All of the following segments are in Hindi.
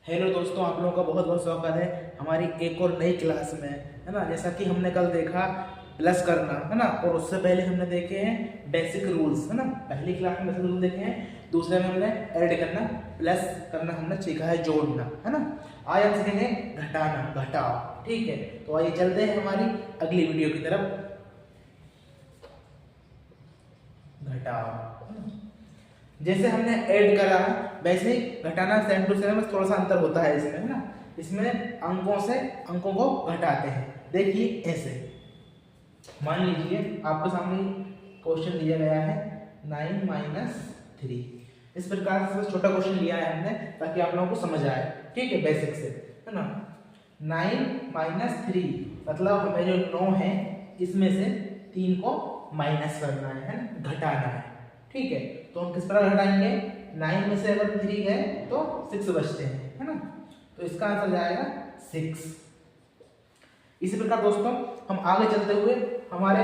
हेलो दोस्तों, आप लोगों का बहुत बहुत स्वागत है हमारी एक और नई क्लास में, है ना। जैसा कि हमने कल देखा प्लस करना, है ना, और उससे पहले हमने देखे हैं बेसिक रूल्स, है ना। पहली क्लास में बेसिक रूल देखे हैं, दूसरे में हमने ऐड करना, प्लस करना हमने सीखा है, जोड़ना, है ना। आज हम सीखेंगे घटाना, घटाओ, ठीक है। तो आइए चलते हैं हमारी अगली वीडियो की तरफ। घटाओ, जैसे हमने ऐड करा वैसे ही घटाना सेम टू सेम, बस थोड़ा सा अंतर होता है इसमें, है ना। इसमें अंकों से अंकों को घटाते हैं। देखिए ऐसे मान लीजिए आपके सामने क्वेश्चन दिया गया है 9 - 3। इस प्रकार से छोटा क्वेश्चन लिया है हमने ताकि आप लोगों को समझ आए, ठीक है, बेसिक से, है ना। 9 - 3 मतलब हमें जो 9 है इसमें से 3 को माइनस करना है ना, घटाना है, ठीक है। तो हम किस प्रकार घटाएंगे, 9 में से अगर 3 गए तो 6 बचते हैं, है ना। तो इसका आंसर जाएगा 6। इसी प्रकार दोस्तों हम आगे चलते हुए हमारे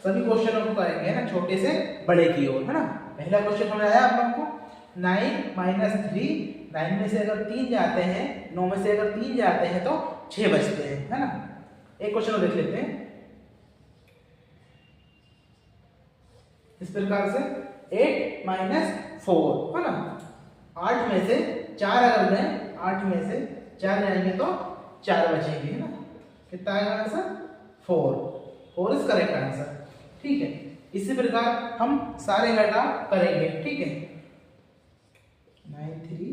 सभी क्वेश्चनों को करेंगे, है ना, छोटे से बड़े की ओर, है ना। पहला क्वेश्चन हमें आया आप लोगों को 9 - 3, 9 में से अगर 3 जाते हैं, 9 में से अगर 3 जाते हैं तो 6 बचते हैं, है ना। एक क्वेश्चन देख लेते हैं इस प्रकार से 8 - 4, है ना। 8 में से 4 अगर गए, 8 में से 4 जाएंगे तो 4 बचेंगे, है ना। कितना आएगा आंसर 4 इज करेक्ट आंसर, ठीक है। इसी प्रकार हम सारे घटाव करेंगे, ठीक है। 9 3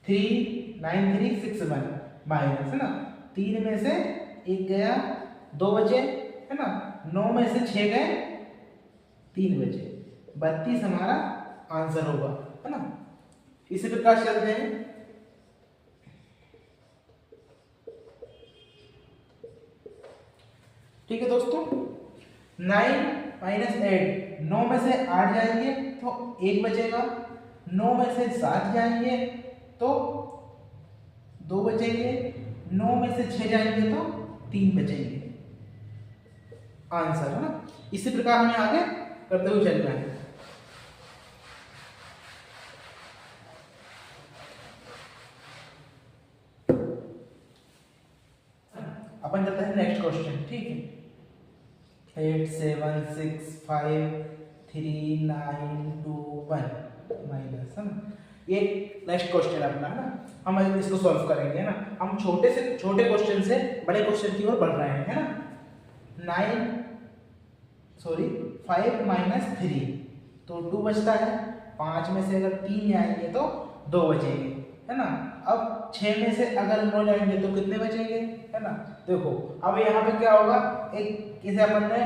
3 9 3 6 1 माइनस, है ना। 3 में से 1 गया, 2 बचे, है ना। 9 में से 6 गए, 3 बचे, 32 हमारा आंसर होगा, है ना। इसी प्रकार चलते हैं ठीक है दोस्तों। 9 - 8, 9 में से 8 जाएंगे तो 1 बचेगा, 9 में से 7 जाएंगे तो 2 बचेंगे, 9 में से 6 जाएंगे तो 3 बचेंगे, आंसर, है ना। इसी प्रकार हमें आगे करते हुए चलना है। अपन चलते हैं नेक्स्ट क्वेश्चन, ठीक है। 8 7 6 5 3 9 2 1 माइनस, है ना। ये नेक्स्ट क्वेश्चन अपना, है ना। हम इसको सॉल्व करेंगे, है ना। हम छोटे से छोटे क्वेश्चन से बड़े क्वेश्चन की ओर बढ़ रहे हैं, है ना। 5 - 3 तो 2 बचता है। 5 में से अगर 3 जाएंगे तो 2 बचेंगे, है ना। अब 6 में से अगर 9 जाएंगे तो कितने बचेंगे, है ना। देखो अब यहाँ पे क्या होगा, एक इसे अपन ने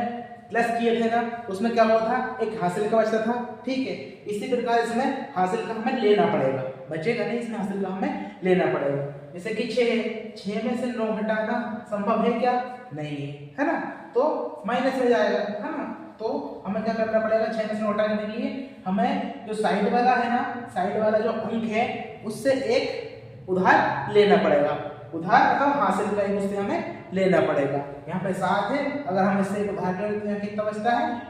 प्लस किए थे ना, उसमें क्या हुआ था, एक हासिल का बचता था, ठीक है। इसी प्रकार इसमें हासिल का हमें लेना पड़ेगा, बचेगा नहीं, इसमें हासिल का हमें लेना पड़ेगा। जैसे कि 6 है, 6 में से 9 घटाना संभव है क्या, नहीं है ना। तो माइनस में जाएगा, है ना। तो हमें क्या करना पड़ेगा, 6 में से 9 हटाने के लिए हमें जो साइड वाला है ना, साइड वाला जो अंक है उससे एक उधार लेना पड़ेगा। उधार मतलब हासिल का एक उससे हमें लेना पड़ेगा। यहाँ पे 7 है, अगर हम इससे एक उधार लें तो यहाँ कितना बचता है,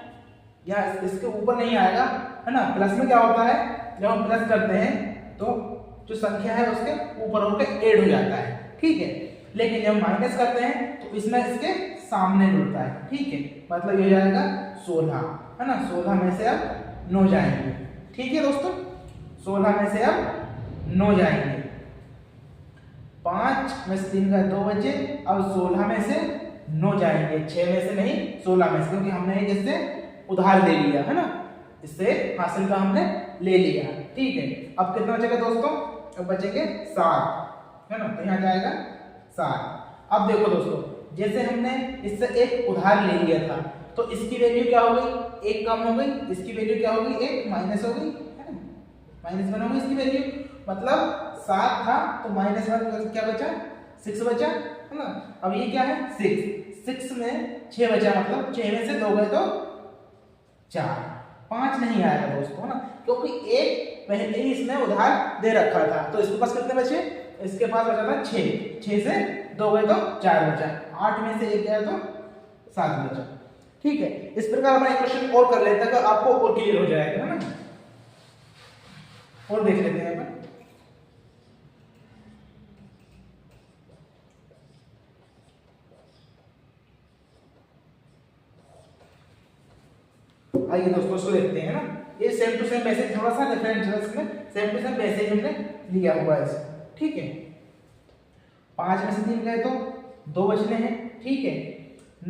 यहाँ इसके ऊपर नहीं आएगा, है ना। प्लस में क्या होता है, जब हम प्लस करते हैं तो जो संख्या है उसके ऊपर होकर ऐड हो जाता है, ठीक है। लेकिन जब माइनस करते हैं तो इसमें इसके सामने जुड़ता है, ठीक है। मतलब ये जाएगा 16, है ना। 16 में से अब 9 जाएंगे, ठीक है दोस्तों। 16 में से अब 9 जाएंगे, 5 में से 3 का 2 बचे, अब 16 में से 9 जाएंगे, 6 में से नहीं 16 में से, क्योंकि हमने इससे उधार ले लिया, है ना। इससे हासिल का हमने ले लिया, ठीक है। अब कितना बचेगा दोस्तों, अब बचेंगे 7, है ना। तो यहाँ जाएगा 7। अब देखो दोस्तों, जैसे हमने इससे एक उधार ले लिया था तो इसकी वैल्यू क्या हो गई, 1 कम हो गई, इसकी वैल्यू क्या हो गई, 1 माइनस हो गई, है ना। -1 हो गई इसकी वैल्यू, मतलब 7 था तो -1 क्या बचा, 6 बचा, है ना। अब ये क्या है 6 में 6 बचा, मतलब 6 में से 2 गए तो 4, 5 नहीं आएगा दोस्तों, है ना, क्योंकि एक पहले ही इसने उधार दे रखा था। तो इसके पास कितने बचे, इसके पास बचा था 6 से 2 गए तो 4 बचा, 8 में से 1 गया तो 7 बचा, ठीक है। इस प्रकार हम एक क्वेश्चन और कर लेते हैं, आपको और क्लियर हो जाएगा, है ना। और देख लेते हैं अपन। आइए दोस्तों उसको देखते हैं ना। ये सेम टू सेम मैसेज, थोड़ा सा डिफरेंट है इसमें, सेम टू सेम मैसेज हमने लिया हुआ है इसमें, ठीक है। 5 में से 3 गए तो 2 बचने हैं, ठीक है।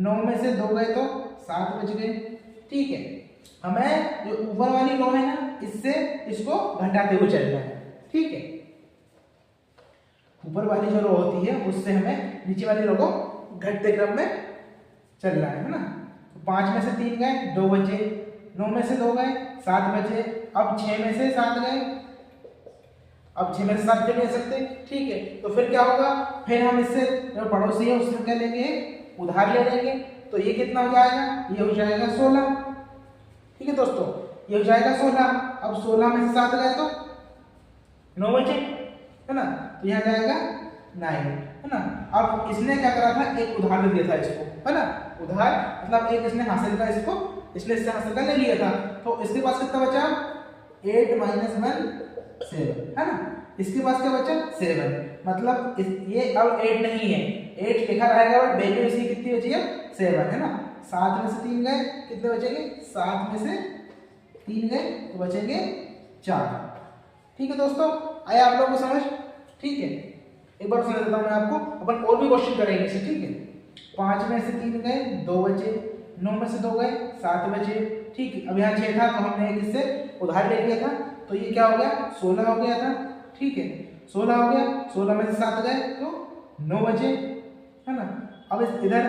9 में से 2 गए तो 7 बच गए, ठीक है। हमें जो ऊपर वाली रो है ना, इससे इसको घटाते हुए चलना है, ठीक है। ऊपर वाली जो रो होती है उससे हमें नीचे वाली रो को घटते क्रम में चलना है ना। तो 5 में से 3 गए, 2 बचे। 9 में से 2 गए, 7 बचे। अब 6 में से 7 गए, अब 6 में से 7 क्यों ले सकते, ठीक है। तो फिर क्या होगा, फिर हम इससे जो पड़ोसी है उससे क्या लेंगे, उधार ले लेंगे। तो ये कितना हो जाएगा, ये हो जाएगा 16, ठीक है दोस्तों। ये हो जाएगा 16। अब 16 में से 7 गए तो 9 बचे, है ना। तो यहाँ जाएगा 9, है ना। अब इसने क्या करा था, एक उधार दे दिया था इसको, है ना। उधार मतलब एक इसने हासिल का, इसको इसने इससे हासिल का ले लिया था। तो इसके पास कितना बचा, 8 - 1 7, है ना। इसके पास क्या बचा, 7। मतलब ये अब 8 नहीं है, 8 लिखा रहेगा बट वैल्यू इसकी कितनी बची है, 7, है ना। 7 में से 3 गए, कितने बचेंगे, 7 में से 3 गए तो बचेंगे 4, ठीक है दोस्तों। आया आप लोगों को समझ, ठीक है। एक बार समझ देता हूं मैं आपको, अपन और भी क्वेश्चन करेंगे इसे, ठीक है। 5 में से 3 गए, 2 बचे। 9 में से 2 गए, 7 बचे, ठीक है। अब यहाँ 6 था तो हमने एक इससे उधार ले लिया था, तो ये क्या हो गया, 16 हो गया था, ठीक है। 16 हो गया, 16 में से 7 गए तो 9 बचे, है ना। अब इधर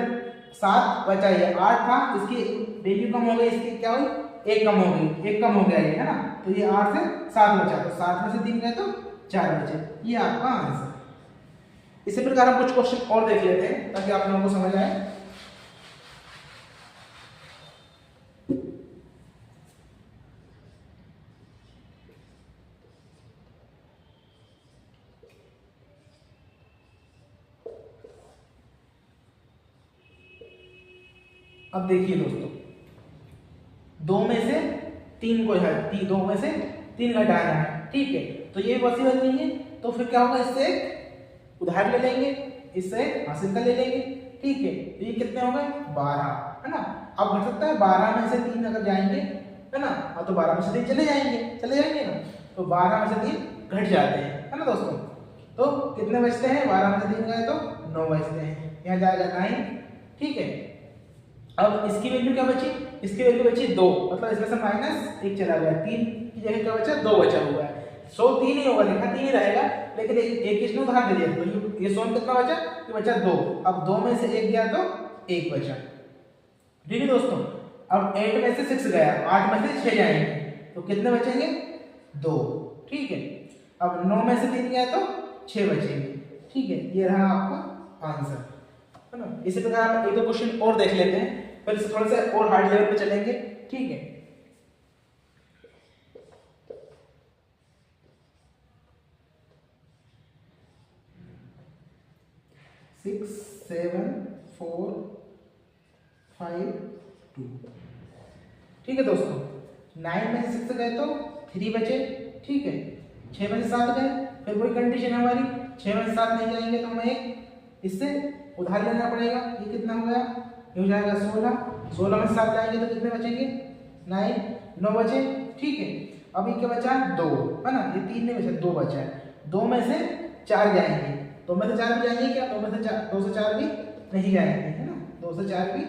7 बचा, ये 8 था, इसकी वैल्यू कम हो गई, इसकी क्या हुई, 1 कम हो गई, 1 कम हो गया ये, है ना। तो ये 8 से 7 बचा, तो 7 में से 3 गए तो 4 बचे, ये आपका आंसर। इसी प्रकार हम कुछ क्वेश्चन और देख लेते हैं ताकि आप लोगों को समझ आए। अब देखिए दोस्तों, 2 में से 3 को है, 2 में से 3 घटाना है, ठीक है। तो ये पॉसिबल नहीं है, तो फिर क्या होगा, इससे उधार ले लेंगे, इससे हासिल का ले लेंगे, ठीक है। तो ये कितने हो गए, 12, है ना। अब घट सकता है 12 में से 3 अगर जाएंगे, है ना, तो 12 में से 3 चले जाएंगे ना। तो 12 में से 3 घट जाते हैं, है ना दोस्तों। तो कितने बचते हैं, 12 में से 3 गए तो 9 बचते हैं, यहाँ जाएगा 9, ठीक है। अब इसकी वैल्यू क्या बची, इसकी वैल्यू बची 2, मतलब इसमें से -1 चला गया, 3 की जगह क्या बचा, 2 बचा हुआ है। 100 3 ही होगा, लिखा 3 ही रहेगा, लेकिन एक इसने उधार दे दिया, तो ये 100 कितना बचा, ये बचा 2। अब 2 में से 1 गया तो 1 बचा, ठीक है दोस्तों। अब 8 में से 6 गया, 8 में से 6 जाएंगे तो कितने बचेंगे, 2, ठीक है। अब 9 में से 3 गया तो 6 बचेंगे, ठीक है। ये रहा आपका आंसर, है ना। इसी प्रकार हम एक दो क्वेश्चन और देख लेते हैं, फिर से थोड़ा सा और हार्ड लेवल पे चलेंगे, ठीक है। 6 7 4 5 2, ठीक है दोस्तों। 9 में से 6 गए तो 3 बचे, ठीक है। 6 में से 7 गए, फिर कोई कंडीशन है हमारी, 6 में से 7 नहीं जाएंगे तो हमें एक इससे उधार लेना पड़ेगा। ये कितना हो गया, ये हो जाएगा 16। 16 में से 7 जाएंगे तो कितने बचेंगे, 9 बचे, ठीक है। अब ये क्या बचा, 2, है ना। ये 3 नहीं बचा, 2 बचा है। 2 में से 4 जाएंगे, 2 में से 4 भी जाएंगे क्या, 2 से 4 भी नहीं जाएंगे, है ना। 2 से 4 भी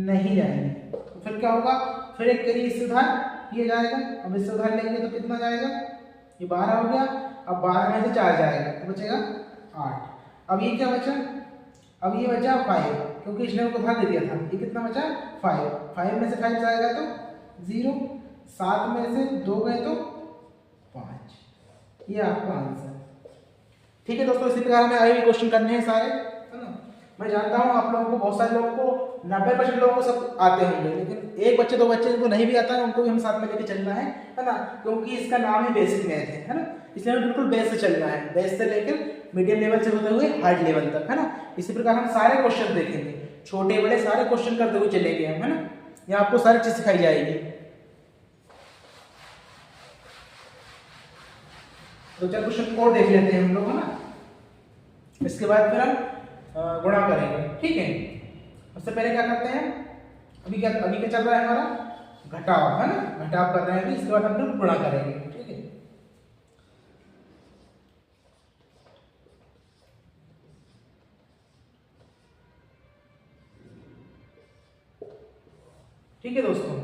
नहीं जाएंगे, तो फिर क्या होगा, फिर एक करिए इससे उधार, ये जाएगा। अब इससे उधार लेंगे तो कितना जाएगा, ये 12 हो गया। अब 12 में से 4 जाएगा तो बचेगा 8। अब ये क्या बचा, अब ये बचा 5, क्योंकि इसने उधार दे दिया था। ये कितना बचा, 5 में से 5 जाएगा तो 0। 7 में से 2 गए तो 5, ये आपका आंसर, ठीक है दोस्तों। इसी प्रकार हमें आगे भी क्वेश्चन करने हैं सारे, है ना। मैं जानता हूँ आप लोगों को, बहुत सारे लोगों को, 90% लोगों को सब आते होंगे, लेकिन एक बच्चे 2 बच्चे जिनको नहीं भी आता है उनको भी हम साथ में लेके चलना है ना। क्योंकि इसका नाम ही बेसिक मैथ है ना। इसलिए हमें बिल्कुल बेस से चलना है, बेस से लेकर मीडियम लेवल से होते हुए हार्ड लेवल तक, है ना। इसी प्रकार हम सारे क्वेश्चन देखेंगे, छोटे बड़े सारे क्वेश्चन करते हुए चलेंगे हम, है ना। यहाँ आपको सारी चीज सिखाई जाएगी। तो चल क्वेश्चन और देख लेते हैं हम लोग, है ना। इसके बाद फिर हम गुणा करेंगे, ठीक है। उससे पहले क्या करते हैं, अभी क्या चल रहा है हमारा घटाव, है ना, घटाव कर रहे हैं अभी। इसके बाद हम लोग गुणा करेंगे, ठीक है। ठीक है दोस्तों,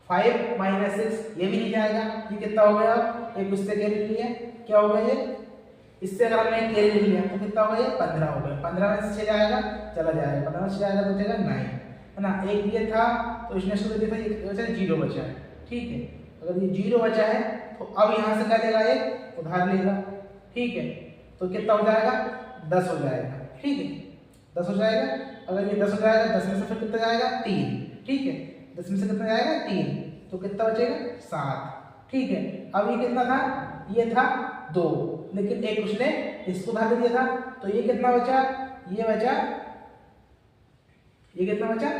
5 - 6 ये भी नहीं जाएगा। ये कितना हो गया, एक उससे कैरी लिया, क्या हो गया ये, इससे अगर हमने कैरी लिया तो कितना हो गया, 15 हो गया। 15 में से 6 जाएगा, चला जाएगा, 15 में से जाएगा तो बचेगा 9, है ना। एक ये था तो इसने इसको दे दिया था, ये बचा 0 बचा है, ठीक है। अगर ये 0 बचा है तो अब यहाँ से क्या लेगा, एक उधार लेगा, ठीक है। तो कितना हो जाएगा, 10 हो जाएगा, ठीक है, 10 हो जाएगा। अगर ये 10 हो जाएगा, 10 में से फिर कितना जाएगा, 3, ठीक है। 10 में से कितना जाएगा, 3, तो कितना बचेगा, 7, ठीक है। अब ये कितना था, ये था 2, लेकिन एक उसने इसको उधार दे दिया था, तो ये कितना बचा, ये बचा, ये कितना बचा,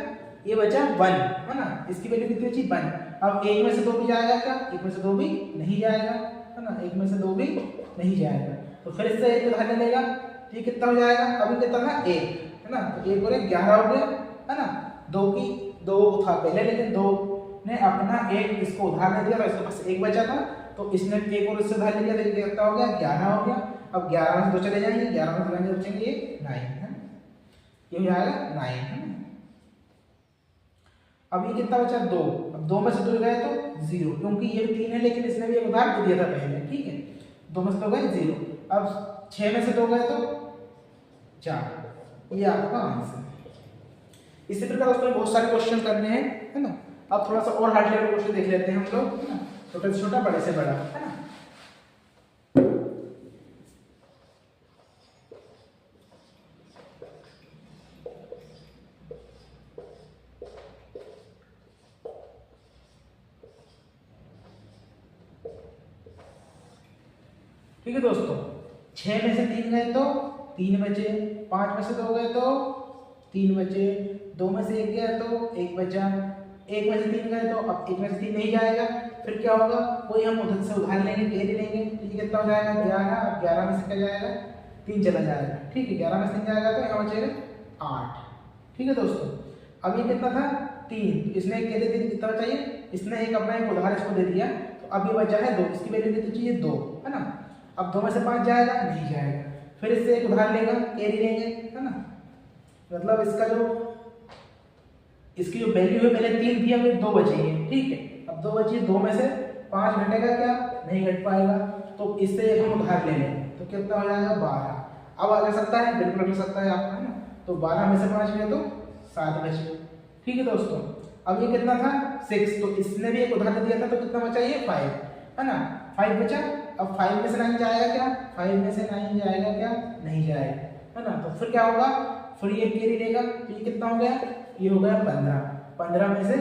ये बचा 1, है ना। इसकी वैल्यू कितनी बची, 1। अब 1 में से 2 भी जाएगा क्या, 1 में से 2 भी नहीं जाएगा, है ना, 1 में से 2 भी नहीं जाएगा। तो फिर इससे एक उधार ले लेगा, तो ये कितना हो जाएगा, अभी कितना था 1, है ना। तो 1 और 1 11 हो गया, है ना। 2 था पहले, लेकिन 2 ने अपना 1 इसको उधार दे दिया, तो इसके पास 1 बचा था, तो इसने 1 और इससे उधार ले लिया, तो ये कितना हो गया, 11 हो गया। अब 11 में से 2 चले जाएंगे, 11 में से बचेंगे ये 9, है ना, ये हो जाएगा 9, है ना। अब ये कितना बचा, 2। अब 2 में से 2 गए तो 0, क्योंकि ये 3 है लेकिन इसने भी एक उधार दे दिया था पहले, ठीक है। 2 में से 2 गए 0। अब 6 में से 2 गए तो 4, ये आपका आंसर। इसी प्रकार दोस्तों बहुत सारे क्वेश्चन करने हैं, है ना। अब थोड़ा सा और हार्ड लेवल क्वेश्चन देख लेते हैं हम लोग, है ना, छोटे से छोटा, बड़े से बड़ा, है ना। ठीक है दोस्तों, 6 में से 3 गए तो 3 बचे, 5 में से 2 गए तो 3 बचे, 2 में से 1 गया तो 1 बचा, 1 में से 3 गए तो अब 1 में से 3 नहीं जाएगा, फिर क्या होगा, कोई हम उधर से उधार लेंगे, कैरी लेंगे, तो ये कितना हो जाएगा, 11। अब 11 में से क्या जाएगा, 3 चला जाएगा, ठीक है। 11 में से 3 जाएगा तो यहाँ बचेगा 8, ठीक है दोस्तों। अब ये कितना था, 3, इसने एक कैरी दे दी, कितना बचा ये, इसने एक अपना एक उधार इसको दे दिया, तो अब ये बचा है 2, इसकी वैल्यू कितनी चाहिए, 2, है ना। अब 2 में से 5 जाएगा, नहीं जाएगा, फिर इससे एक उधार लेगा, कैरी लेंगे, है ना। मतलब इसकी जो वैल्यू है पहले 3 थी, अब 2 बचेंगे, ठीक है। अब 2 बची, 2 में से 5 घटेगा क्या, नहीं घट पाएगा, तो इससे एक हम उधार ले लेंगे, तो कितना हो जाएगा, 12। अब आ जा सकता है, बिल्कुल आ सकता है आपका, है ना। तो 12 में से 5 गए तो 7 बचे, ठीक है दोस्तों। अब ये कितना था, 6, तो इसने भी एक उधार दे दिया था, तो कितना बचा, ये 5, है ना, 5 बचा। अब 5 में से 9 जाएगा क्या, 5 में से 9 जाएगा क्या, नहीं जाएगा, है ना। तो फिर क्या होगा, फिर ये कैरी लेगा, तो ये कितना हो गया, ये हो गया 15, 15 में से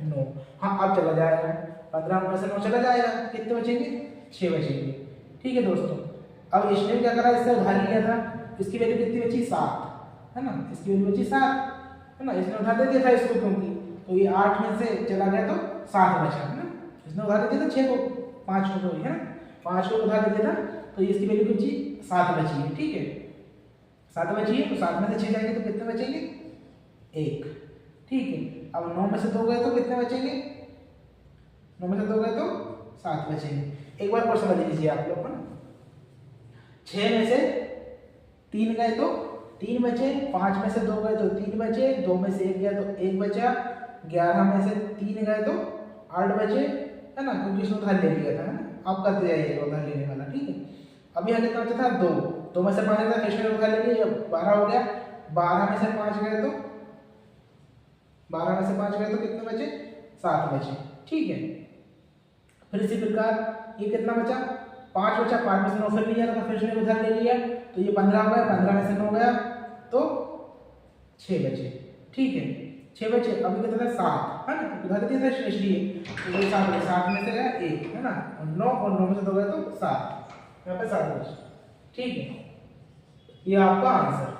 9, हाँ अब चला जाएगा, 15 में से 9 चला जाएगा, कितने बचेंगे, 6 बचेंगे, ठीक है दोस्तों। अब इसने क्या करा, इससे उधार लिया था, इसकी वैल्यू कितनी बची, 7, है ना, इसकी वैल्यू बची 7, है ना। इसने उधार दे दिया था इसको, क्योंकि तो ये 8 में से चला गया तो 7 बचा, है ना। इसने उधार दे दिया था 6 को, 5 को, है ना, 5 को उधार दे दिया था, तो इसकी वैल्यू बची 7 बची है, ठीक है, 7 बची है। तो 7 में से 6 जाएंगे तो कितने बचेंगे, 1, ठीक है। अब 9 में से 2 गए तो कितने बचेंगे, 9 में से 2 गए तो 7 बचेंगे। एक बार और समझ लीजिए आप लोग, है ना। 6 में से 3 गए तो 3 बचे, 5 में से 2 गए तो 3 बचे, 2 में से 1 गया तो 1 बचा, 11 में से 3 गए तो 8 बचे, है ना, क्योंकि इसने उधार ले लिया था, है ना। आप करते जाइएगा उधार लेने वाला, ठीक है। अब यहाँ कितना बचा था, 2 में से 5 गया, कृष्ण ने उधार ले लिया, 12 हो गया। 12 में से 5 गए तो 12 में से 5 गए तो कितने बचे, 7 बचे, ठीक है। फिर इसी प्रकार ये कितना बचा, 5 बचा, 5 में से 9 फिर लिया था, फिर इसने उधार ले लिया, तो ये 15 हो गया, 15 में से 9 गया तो 6 बचे, ठीक है, 6 बचे। अभी कितना था, 7, है ना, उधार दिया था इसलिए, तो ये 7 में से गया 1, है ना, और 9 और 9 में से 2 गया तो 7, यहाँ पे 7 बचे, ठीक है। ये आपका आंसर।